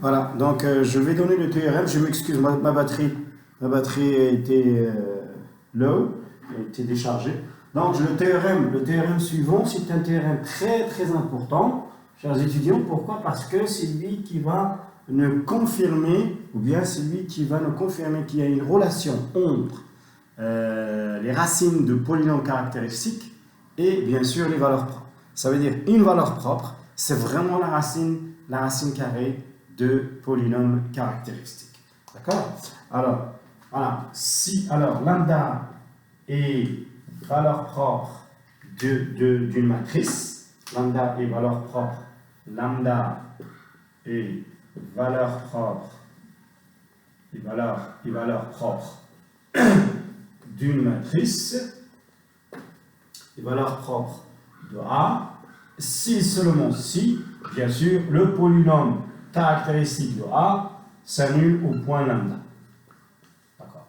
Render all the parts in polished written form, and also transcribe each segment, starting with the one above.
Voilà, donc je vais donner le théorème. Je m'excuse, ma batterie a été low, a été déchargée. Donc le théorème suivant, c'est un théorème très très important, chers étudiants. Pourquoi? Parce que c'est lui qui va nous confirmer, ou bien c'est lui qui va nous confirmer qu'il y a une relation entre les racines de polynômes caractéristiques et bien sûr les valeurs propres. Ça veut dire une valeur propre, c'est vraiment la racine carrée de polynômes caractéristiques. D'accord? Alors, voilà. Si alors lambda est valeur propre d'une matrice, lambda est valeur propre, lambda est valeur propre, valeur propre d'une matrice, et valeur propre de A, si seulement si, bien sûr, le polynôme caractéristique de A s'annule au point lambda. D'accord.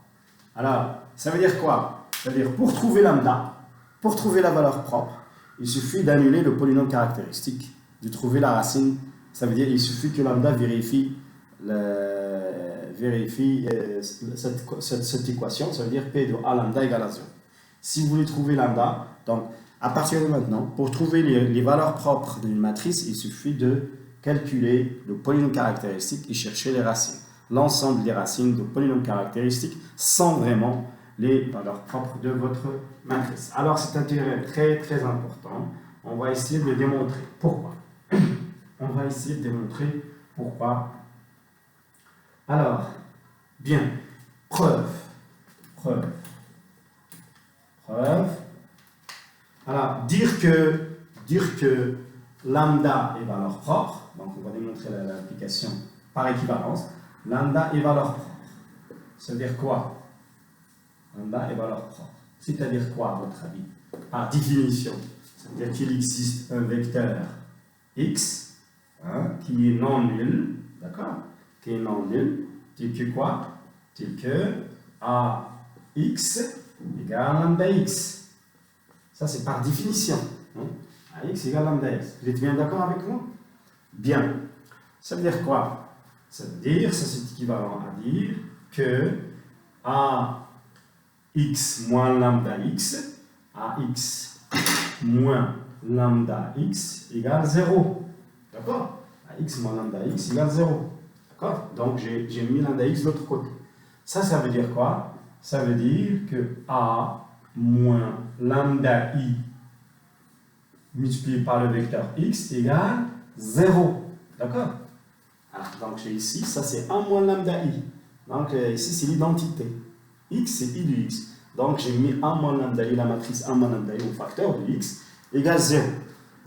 Alors, ça veut dire quoi? Ça veut dire pour trouver lambda, pour trouver la valeur propre, il suffit d'annuler le polynôme caractéristique, de trouver la racine. Ça veut dire qu'il suffit que lambda vérifie cette équation, ça veut dire P de A lambda égale à 0. Si vous voulez trouver lambda, donc à partir de maintenant, pour trouver les valeurs propres d'une matrice, il suffit de calculer le polynôme caractéristique et chercher les racines. L'ensemble des racines de polynôme caractéristique sans vraiment les valeurs propres de votre matrice. Alors c'est un théorème très très important. On va essayer de le démontrer. Pourquoi? On va essayer de démontrer pourquoi. Alors, bien, preuve. Alors, dire que lambda est valeur propre, donc on va démontrer l'application par équivalence, lambda est valeur propre. Ça veut dire quoi? Lambda est valeur propre. C'est-à-dire quoi, à votre avis? Par définition, ça veut dire qu'il existe un vecteur x qui est non nul, d'accord? Qui est non nul, tel que quoi? Tel que ax égale lambda x. Ça, c'est par définition. Ax égale lambda x. Vous êtes bien d'accord avec moi? Bien. Ça veut dire quoi? Ça veut dire, ça c'est équivalent à dire que ax moins lambda x, ax moins lambda x égale 0. D'accord? Ax moins lambda x égale 0. D'accord? Donc, j'ai mis lambda x de l'autre côté. Ça veut dire quoi? Ça veut dire que a moins lambda i multiplié par le vecteur x égale 0. D'accord? Donc, j'ai ici, ça c'est 1 moins lambda i. Donc, ici, c'est l'identité. X, c'est i de x. Donc, j'ai mis 1 moins lambda i, la matrice 1 moins lambda i au facteur de x égale 0.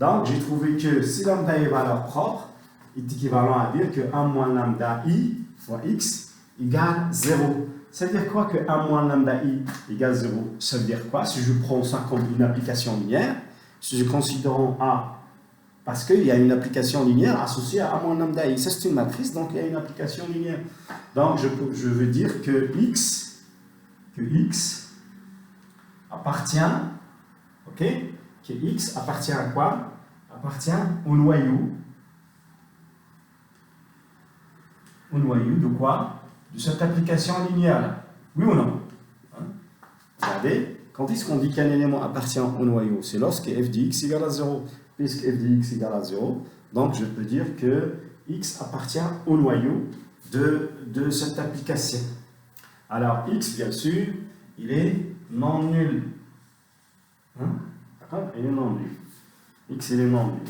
Donc, j'ai trouvé que si lambda est valeur propre, est équivalent à dire que 1 moins lambda i fois x égale 0. Ça veut dire quoi que 1 moins lambda i égale 0? Ça veut dire quoi? Si je prends ça comme une application linéaire, si je considère A, parce qu'il y a une application linéaire associée à 1 moins lambda i. Ça, c'est une matrice, donc il y a une application linéaire. Donc, je veux dire que x appartient, ok? Que x appartient à quoi? Appartient au noyau. Au noyau de quoi? De cette application linéaire. Oui ou non? Regardez, quand est-ce qu'on dit qu'un élément appartient au noyau? C'est lorsque f de x égale à 0. Puisque f de x égale à 0, donc je peux dire que x appartient au noyau de cette application. Alors x, bien sûr, il est non nul. D'accord? Il est non nul. X, il est non nul.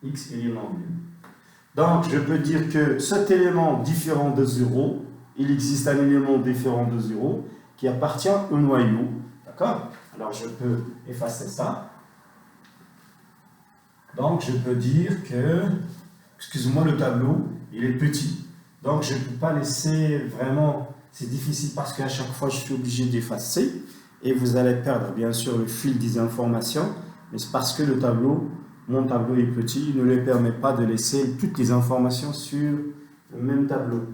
X, il est non nul. Donc, je peux dire que cet élément différent de 0, il existe un élément différent de 0 qui appartient au noyau. D'accord? Alors, je peux effacer ça. Donc, je peux dire que, excusez-moi, le tableau, il est petit. Donc, je ne peux pas laisser vraiment, c'est difficile parce qu'à chaque fois, je suis obligé d'effacer. Et vous allez perdre, bien sûr, le fil des informations. Mais c'est parce que mon tableau est petit, il ne lui permet pas de laisser toutes les informations sur le même tableau.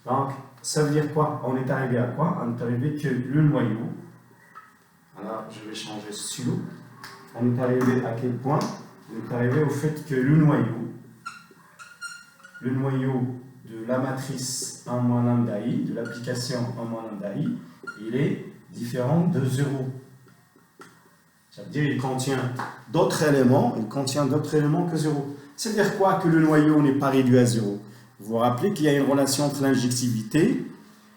Donc, ça veut dire quoi? On est arrivé à quoi? On est arrivé que le noyau, alors je vais changer ce stylo, on est arrivé à quel point? On est arrivé au fait que le noyau le noyau de la matrice 1 moins lambda i, de l'application 1 moins lambda i, il est différent de 0. Ça veut dire qu'il contient d'autres éléments, que 0. C'est-à-dire quoi que le noyau n'est pas réduit à 0? Vous vous rappelez qu'il y a une relation entre l'injectivité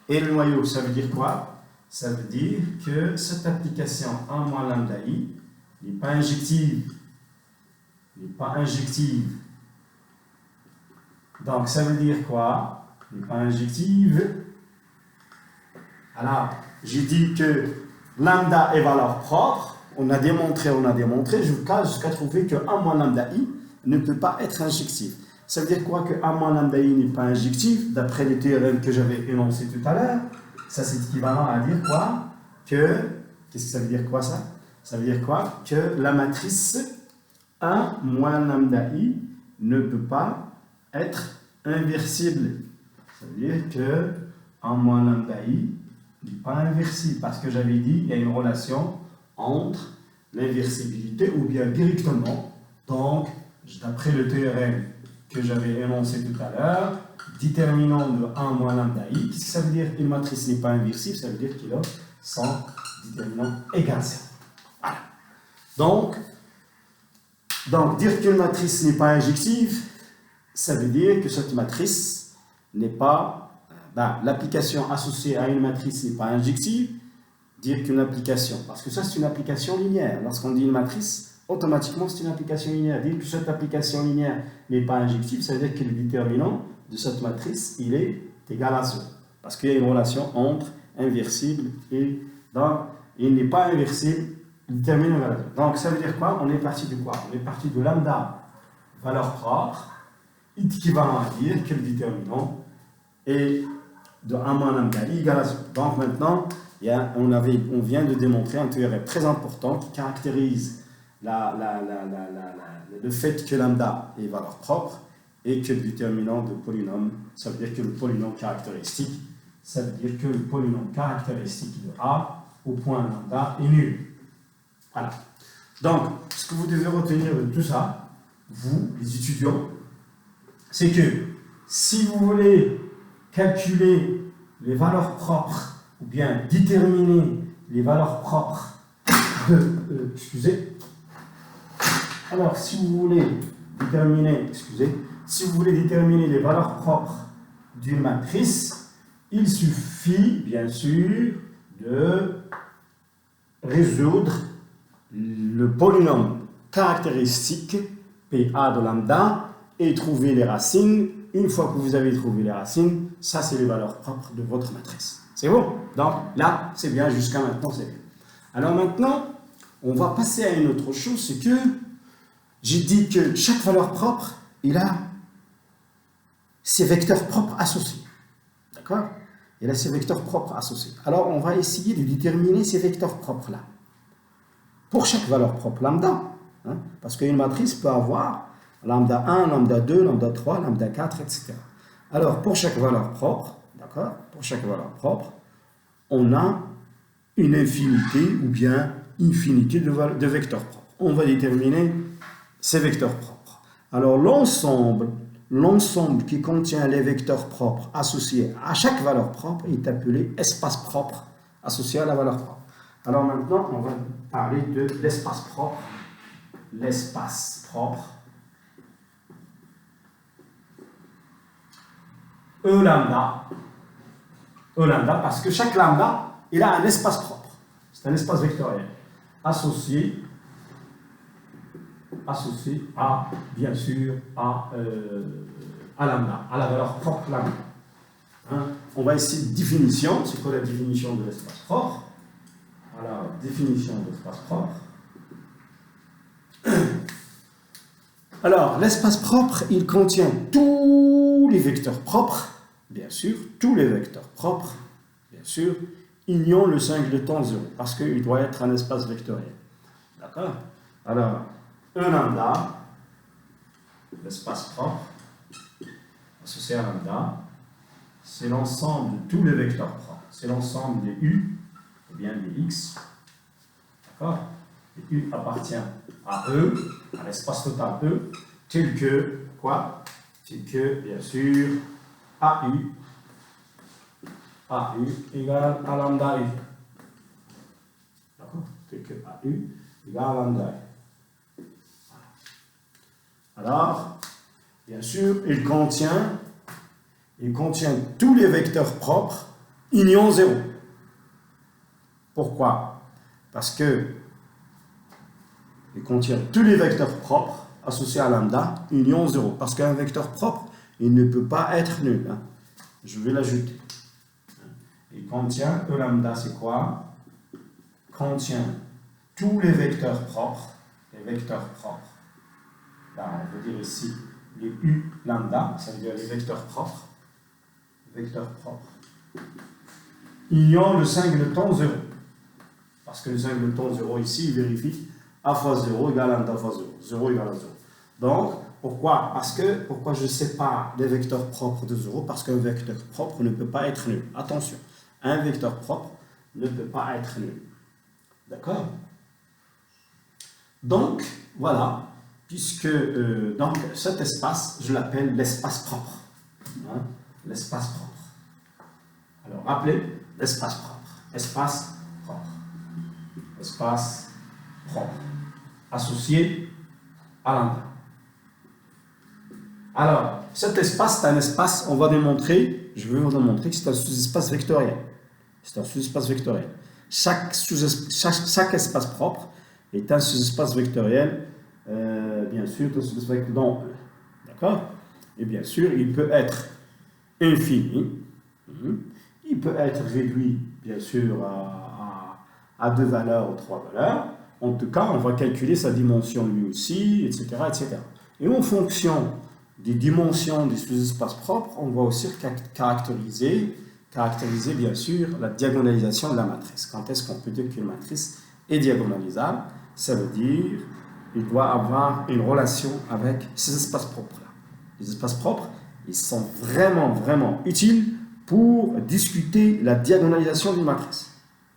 et le noyau. Ça veut dire quoi? Ça veut dire que cette application 1 moins lambda i n'est pas injective. Donc, ça veut dire quoi? N'est pas injective. Alors, j'ai dit que lambda est valeur propre. On a démontré, jusqu'à trouver que 1 moins lambda i ne peut pas être injectif. Ça veut dire quoi que 1 moins lambda i n'est pas injectif, d'après le théorème que j'avais énoncé tout à l'heure? Ça, c'est équivalent à dire quoi? Qu'est-ce que ça veut dire quoi ça? Ça veut dire quoi? Que la matrice 1 moins lambda i ne peut pas être inversible. Ça veut dire que 1 moins lambda i n'est pas inversible, parce que j'avais dit qu'il y a une relation entre l'inversibilité ou bien directement. Donc, d'après le théorème que j'avais énoncé tout à l'heure, déterminant de 1 moins lambda i, qu'est-ce que ça veut dire? Une matrice n'est pas inversible, ça veut dire qu'il a son déterminant égal 0. Voilà. Donc, dire qu'une matrice n'est pas injective, ça veut dire que cette matrice n'est pas... l'application associée à une matrice n'est pas injective, dire qu'une application, parce que ça c'est une application linéaire. Lorsqu'on dit une matrice, automatiquement c'est une application linéaire. Dire que cette application linéaire n'est pas injective, ça veut dire que le déterminant de cette matrice, il est égal à 0. Parce qu'il y a une relation entre inversible et... Donc, il n'est pas inversible, le déterminant est égal à 0. Donc, ça veut dire quoi? On est parti de quoi? On est parti de lambda, valeur propre, équivalent à dire que le déterminant est de 1 moins lambda i égale à 0. Donc, maintenant, on vient de démontrer un théorème très important qui caractérise le fait que lambda est valeur propre et que le déterminant de polynôme, ça veut dire que le polynôme caractéristique, ça veut dire que le polynôme caractéristique de A au point lambda est nul. Voilà. Donc, ce que vous devez retenir de tout ça, vous, les étudiants, c'est que si vous voulez calculer les valeurs propres ou bien déterminer les valeurs propres de... Alors, si vous voulez déterminer les valeurs propres d'une matrice, il suffit, bien sûr, de résoudre le polynôme caractéristique PA de lambda et trouver les racines. Une fois que vous avez trouvé les racines, ça c'est les valeurs propres de votre matrice. C'est bon? Donc là, c'est bien, jusqu'à maintenant, c'est bien. Alors maintenant, on va passer à une autre chose, c'est que j'ai dit que chaque valeur propre, il a ses vecteurs propres associés. D'accord? Il a ses vecteurs propres associés. Alors, on va essayer de déterminer ces vecteurs propres-là. Pour chaque valeur propre lambda, parce qu'une matrice peut avoir lambda 1, lambda 2, lambda 3, lambda 4, etc. Alors, pour chaque valeur propre, d'accord? Pour chaque valeur propre, on a une infinité ou bien infinité de vecteurs propres. On va déterminer ces vecteurs propres. Alors, l'ensemble qui contient les vecteurs propres associés à chaque valeur propre est appelé espace propre associé à la valeur propre. Alors maintenant, on va parler de l'espace propre. L'espace propre. E lambda, parce que chaque lambda, il a un espace propre. C'est un espace vectoriel associé à, bien sûr, à lambda, à la valeur propre lambda. On va essayer de définition. C'est quoi la définition de l'espace propre? Alors, définition de l'espace propre. Alors, l'espace propre, il contient tous les vecteurs propres, bien sûr, union le single de temps 0, parce qu'il doit être un espace vectoriel. D'accord? Alors, E lambda, l'espace propre, associé à lambda, c'est l'ensemble de tous les vecteurs propres. C'est l'ensemble des U, ou bien des X. D'accord? Et U appartient à E, à l'espace total E, tel que quoi? c'est que, bien sûr, AU égale à lambda U. D'accord? C'est que AU égale à lambda U. Alors, bien sûr, il contient tous les vecteurs propres union 0. Pourquoi? Parce que il contient tous les vecteurs propres associés à lambda union 0. Parce qu'un vecteur propre, il ne peut pas être nul. Hein. Je vais l'ajouter. Il contient, E lambda, c'est quoi? Contient tous les vecteurs propres. Les vecteurs propres. Là, on veut dire ici les U lambda, ça veut dire les vecteurs propres. Vecteurs propres. Union le singleton 0. Parce que le singleton 0 ici, il vérifie A fois 0 égale lambda fois 0. 0 égale à 0. Donc, pourquoi je sépare les vecteurs propres de 0? Parce qu'un vecteur propre ne peut pas être nul. Attention, un vecteur propre ne peut pas être nul. D'accord? Donc, voilà, puisque donc, cet espace, je l'appelle l'espace propre. Hein? L'espace propre. Alors, rappelez l'espace propre. Espace propre. Espace propre. Associé à lambda. Alors, cet espace, c'est un espace, on va démontrer, je vais vous démontrer que c'est un sous-espace vectoriel. C'est un sous-espace vectoriel. Chaque espace propre est un sous-espace vectoriel, bien sûr, un sous-espace vectoriel dans E. D'accord? Et bien sûr, il peut être infini. Il peut être réduit, bien sûr, à 2 valeurs ou 3 valeurs. En tout cas, on va calculer sa dimension lui aussi, etc., etc. Et en fonction des dimensions des sous-espaces propres, on va aussi caractériser bien sûr la diagonalisation de la matrice. Quand est-ce qu'on peut dire qu'une matrice est diagonalisable? Ça veut dire qu'il doit avoir une relation avec ces espaces propres-là. Les espaces propres, ils sont vraiment, vraiment utiles pour discuter la diagonalisation d'une matrice.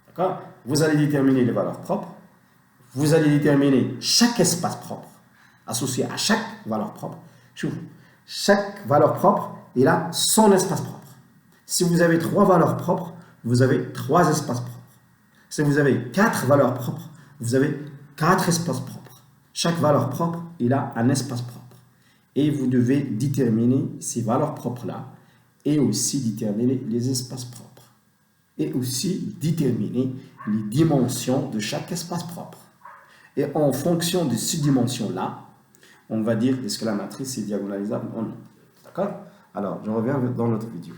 D'accord? Vous allez déterminer les valeurs propres, vous allez déterminer chaque espace propre associé à chaque valeur propre. Chaque valeur propre, il a son espace propre. Si vous avez 3 valeurs propres, vous avez 3 espaces propres. Si vous avez 4 valeurs propres, vous avez 4 espaces propres. Chaque valeur propre, il a un espace propre. Et vous devez déterminer ces valeurs propres-là et aussi déterminer les espaces propres. Et aussi déterminer les dimensions de chaque espace propre. Et en fonction de ces dimensions-là, on va dire est-ce que la matrice est diagonalisable ou non. D'accord? Alors, je reviens dans notre vidéo.